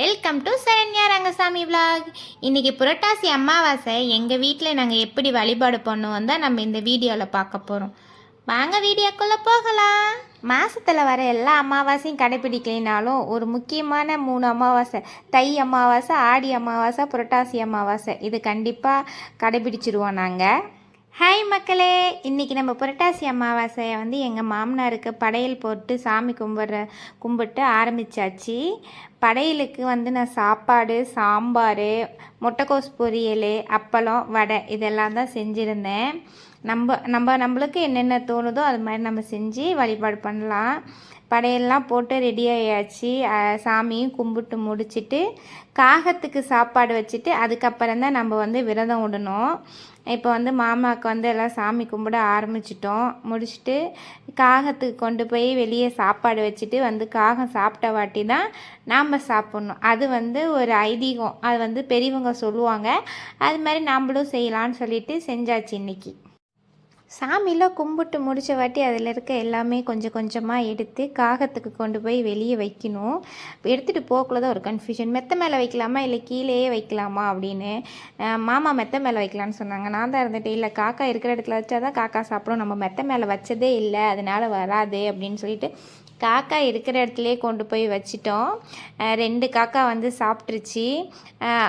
Welcome to Saranya Rangasamy vlog. இன்றைக்கி புரட்டாசி அமாவாசை எங்கள் வீட்டில் நாங்கள் எப்படி வழிபாடு பண்ணுவோம் தான் நம்ம இந்த வீடியோவில் பார்க்க போகிறோம். வாங்க வீடியோக்குள்ளே போகலாம். மாதத்தில் வர எல்லா அமாவாசையும் கடைப்பிடிக்கலினாலும் ஒரு முக்கியமான 3 அமாவாசை, தை அமாவாசை, ஆடி அமாவாசை, புரட்டாசி அமாவாசை, இது கண்டிப்பாக கடைப்பிடிச்சிருவோம் நாங்கள். ஹாய் மக்களே, இன்றைக்கி நம்ம புரட்டாசி அமாவாசையை எங்கள் மாமனாருக்கு படையல் போட்டு சாமி கும்பிட்டு ஆரம்பித்தாச்சு. படையலுக்கு நான் சாப்பாடு, சாம்பார், முட்டைக்கோஸ் பொரியல், அப்பளம், வடை இதெல்லாம் தான் செஞ்சுருந்தேன். நம்மளுக்கு என்னென்ன தோணுதோ அது மாதிரி நம்ம செஞ்சு வழிபாடு பண்ணலாம். படையெல்லாம் போட்டு ரெடி ஆகியாச்சு. சாமியும் கும்பிட்டு முடிச்சுட்டு காகத்துக்கு சாப்பாடு வச்சுட்டு அதுக்கப்புறம் தான் நம்ம விரதம் விடணும். இப்போ மாமாவுக்கு எல்லாம் சாமி கும்பிட ஆரம்பிச்சிட்டோம். முடிச்சுட்டு காகத்துக்கு கொண்டு போய் வெளியே சாப்பாடு வச்சுட்டு காகம் சாப்பிட்ட வாட்டி தான் நாம் சாப்பிட்ணும். அது ஒரு ஐதீகம். அது பெரியவங்க சொல்லுவாங்க. அது மாதிரி நம்மளும் செய்யலான்னு சொல்லிட்டு செஞ்சாச்சு இன்றைக்கி. சாமியில் கும்பிட்டு முடித்த வாட்டி அதில் இருக்க எல்லாமே கொஞ்சம் கொஞ்சமாக எடுத்து காகத்துக்கு கொண்டு போய் வெளியே வைக்கணும். எடுத்துகிட்டு போக்குள்ள தான் ஒரு கன்ஃபியூஷன், மெத்த மேலே வைக்கலாமா இல்லை கீழேயே வைக்கலாமா அப்படின்னு. மாமா மெத்த மேலே வைக்கலான்னு சொன்னாங்க. நான் தான் இருந்துட்டு இல்லை காக்கா இருக்கிற இடத்துல வச்சா தான் காக்கா சாப்பிடும், நம்ம மெத்த மேலே வச்சதே இல்லை அதனால் வராது அப்படின்னு சொல்லிட்டு காக்கா இருக்கிற இடத்துலையே கொண்டு போய் வச்சிட்டோம். 2 காக்கா சாப்பிட்ருச்சு.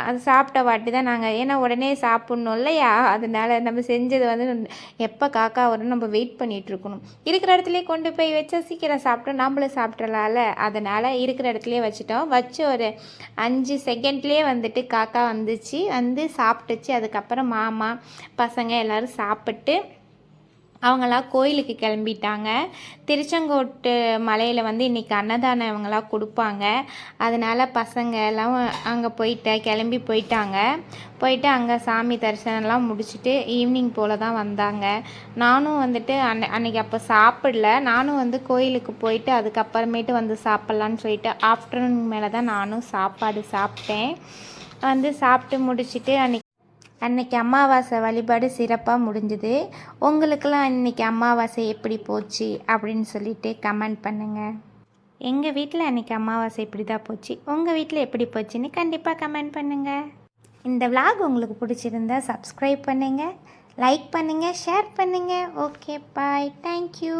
அது சாப்பிட்ட வாட்டி தான் நாங்கள், ஏன்னா உடனே சாப்பிட்ணும் இல்லையா, அதனால் நம்ம செஞ்சது எப்போ காக்கா வரும் நம்ம வெயிட் பண்ணிகிட்ருக்கணும். இருக்கிற இடத்துலையே கொண்டு போய் வச்சா சீக்கிரம் சாப்பிட்டோம், நம்மளும் சாப்பிட்றலால, அதனால் இருக்கிற இடத்துலையே வச்சிட்டோம். வச்சு ஒரு 5 செகண்ட்லேயே காக்கா வந்துச்சு, சாப்பிட்டுச்சு. அதுக்கப்புறம் மாமா பசங்க எல்லோரும் சாப்பிட்டு அவங்களாம் கோயிலுக்கு கிளம்பிட்டாங்க. திருச்செங்கோட்டு மலையில் இன்றைக்கி அன்னதானம் இவங்களாம் கொடுப்பாங்க. அதனால் பசங்க எல்லாம் அங்கே கிளம்பி போயிட்டாங்க. போயிட்டு அங்கே சாமி தரிசனம்லாம் முடிச்சுட்டு ஈவினிங் போல் தான் வந்தாங்க. நானும் அன்றைக்கி அப்போ சாப்பிடல. நானும் கோயிலுக்கு போயிட்டு அதுக்கப்புறமேட்டு சாப்பிட்லான்னு சொல்லிட்டு ஆஃப்டர்நூன் மேலே தான் நானும் சாப்பாடு சாப்பிட்டேன். சாப்பிட்டு முடிச்சுட்டு அன்றைக்கி அமாவாசை வழிபாடு சிறப்பாக முடிஞ்சுது. உங்களுக்கெல்லாம் இன்றைக்கி அமாவாசை எப்படி போச்சு அப்படின்னு சொல்லிட்டு கமெண்ட் பண்ணுங்கள். எங்கள் வீட்டில் அன்றைக்கி அமாவாசை இப்படி தான் போச்சு. உங்கள் வீட்டில் எப்படி போச்சுன்னு கண்டிப்பாக கமெண்ட் பண்ணுங்கள். இந்த விலாக் உங்களுக்கு பிடிச்சிருந்தா சப்ஸ்கிரைப் பண்ணுங்கள், லைக் பண்ணுங்கள், ஷேர் பண்ணுங்கள். Okay bye, thank you.